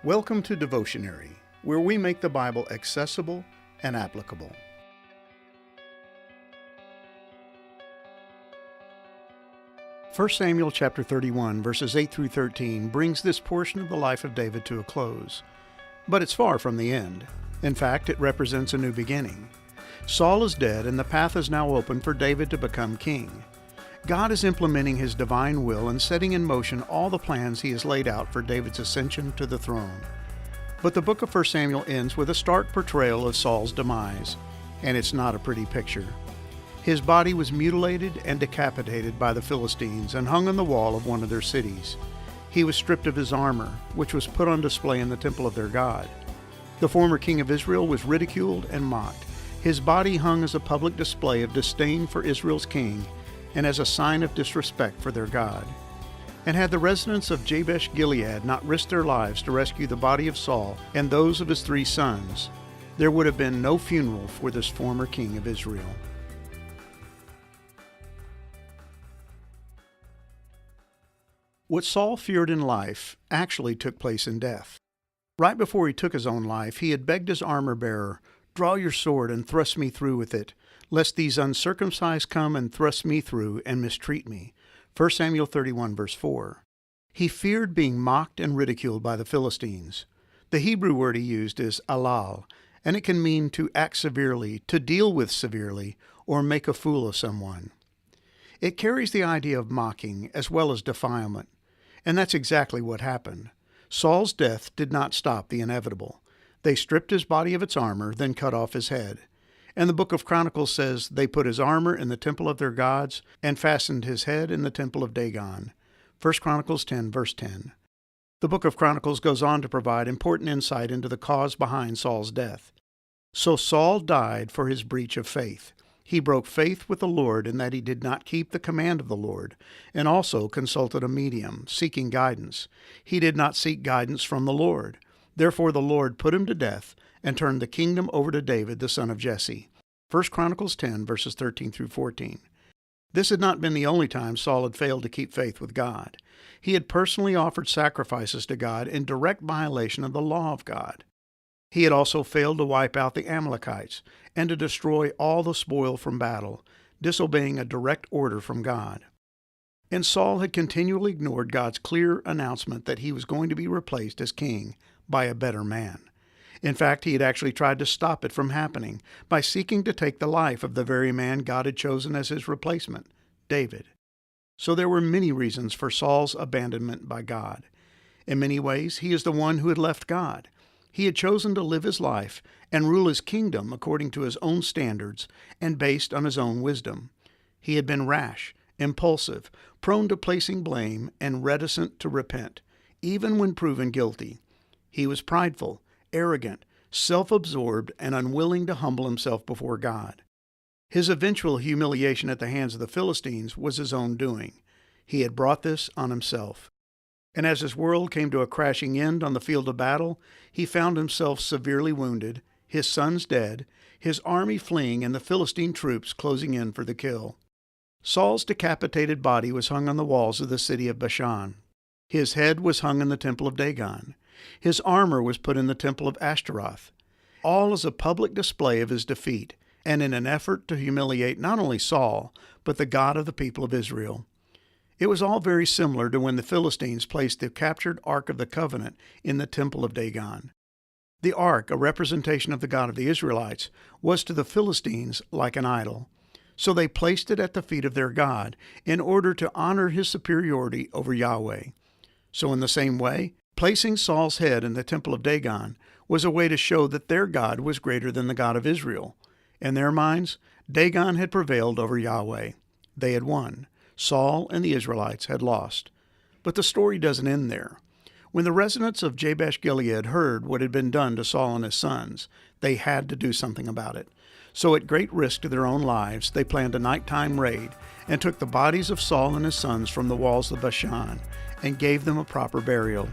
Welcome to Devotionary, where we make the Bible accessible and applicable. First Samuel chapter 31, verses 8 through 13 brings this portion of the life of David to a close. But it's far from the end. In fact, it represents a new beginning. Saul is dead, and the path is now open for David to become king. God is implementing His divine will and setting in motion all the plans He has laid out for David's ascension to the throne. But the book of 1 Samuel ends with a stark portrayal of Saul's demise, and it's not a pretty picture. His body was mutilated and decapitated by the Philistines and hung on the wall of one of their cities. He was stripped of his armor, which was put on display in the temple of their God. The former king of Israel was ridiculed and mocked. His body hung as a public display of disdain for Israel's king and as a sign of disrespect for their God. And had the residents of Jabesh-gilead not risked their lives to rescue the body of Saul and those of his 3 sons, there would have been no funeral for this former king of Israel. What Saul feared in life actually took place in death. Right before he took his own life, he had begged his armor-bearer, "Draw your sword and thrust me through with it, lest these uncircumcised come and thrust me through and mistreat me." 1 Samuel 31, verse 4. He feared being mocked and ridiculed by the Philistines. The Hebrew word he used is alal, and it can mean to act severely, to deal with severely, or make a fool of someone. It carries the idea of mocking as well as defilement, and that's exactly what happened. Saul's death did not stop the inevitable. They stripped his body of its armor, then cut off his head. And the book of Chronicles says they put his armor in the temple of their gods and fastened his head in the temple of Dagon. 1 Chronicles 10, verse 10. The book of Chronicles goes on to provide important insight into the cause behind Saul's death. So Saul died for his breach of faith. He broke faith with the Lord in that he did not keep the command of the Lord, and also consulted a medium, seeking guidance. He did not seek guidance from the Lord. Therefore the Lord put him to death and turned the kingdom over to David, the son of Jesse. 1 Chronicles 10, verses 13 through 14. This had not been the only time Saul had failed to keep faith with God. He had personally offered sacrifices to God in direct violation of the law of God. He had also failed to wipe out the Amalekites and to destroy all the spoil from battle, disobeying a direct order from God. And Saul had continually ignored God's clear announcement that he was going to be replaced as king by a better man. In fact, he had actually tried to stop it from happening by seeking to take the life of the very man God had chosen as his replacement, David. So there were many reasons for Saul's abandonment by God. In many ways, he is the one who had left God. He had chosen to live his life and rule his kingdom according to his own standards and based on his own wisdom. He had been rash, impulsive, prone to placing blame, and reticent to repent, even when proven guilty. He was prideful, arrogant, self-absorbed, and unwilling to humble himself before God. His eventual humiliation at the hands of the Philistines was his own doing. He had brought this on himself. And as his world came to a crashing end on the field of battle, he found himself severely wounded, his sons dead, his army fleeing, and the Philistine troops closing in for the kill. Saul's decapitated body was hung on the walls of the city of Bashan. His head was hung in the temple of Dagon. His armor was put in the temple of Ashtaroth, all as a public display of his defeat, and in an effort to humiliate not only Saul, but the God of the people of Israel. It was all very similar to when the Philistines placed the captured Ark of the Covenant in the temple of Dagon. The Ark, a representation of the God of the Israelites, was to the Philistines like an idol. So they placed it at the feet of their God in order to honor his superiority over Yahweh. So in the same way, placing Saul's head in the temple of Dagon was a way to show that their God was greater than the God of Israel. In their minds, Dagon had prevailed over Yahweh. They had won. Saul and the Israelites had lost. But the story doesn't end there. When the residents of Jabesh-gilead heard what had been done to Saul and his sons, they had to do something about it. So at great risk to their own lives, they planned a nighttime raid and took the bodies of Saul and his sons from the walls of Bashan and gave them a proper burial.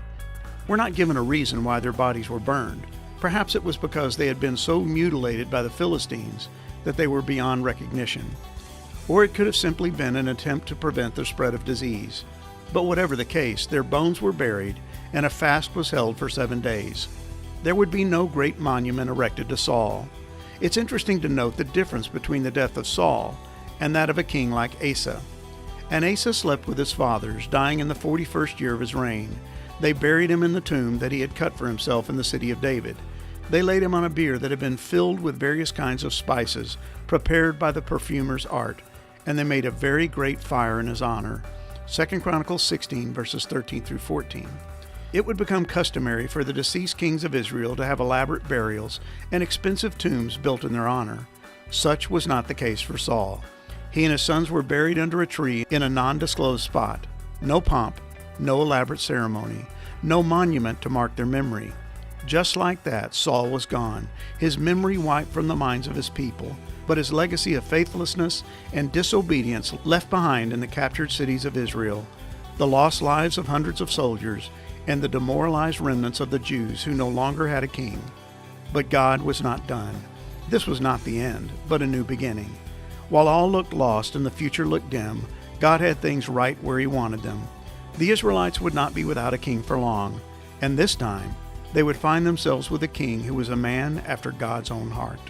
We're not given a reason why their bodies were burned. Perhaps it was because they had been so mutilated by the Philistines that they were beyond recognition. Or it could have simply been an attempt to prevent the spread of disease. But whatever the case, their bones were buried, and a fast was held for 7 days. There would be no great monument erected to Saul. It's interesting to note the difference between the death of Saul and that of a king like Asa. And Asa slept with his fathers, dying in the 41st year of his reign. They buried him in the tomb that he had cut for himself in the city of David. They laid him on a bier that had been filled with various kinds of spices, prepared by the perfumer's art, and they made a very great fire in his honor. 2 Chronicles 16, verses 13 through 14. It would become customary for the deceased kings of Israel to have elaborate burials and expensive tombs built in their honor. Such was not the case for Saul. He and his sons were buried under a tree in a non-disclosed spot. No pomp, no elaborate ceremony, no monument to mark their memory. Just like that, Saul was gone, his memory wiped from the minds of his people, but his legacy of faithlessness and disobedience left behind in the captured cities of Israel, the lost lives of hundreds of soldiers, and the demoralized remnants of the Jews who no longer had a king. But God was not done. This was not the end, but a new beginning. While all looked lost and the future looked dim, God had things right where He wanted them. The Israelites would not be without a king for long, and this time they would find themselves with a king who was a man after God's own heart.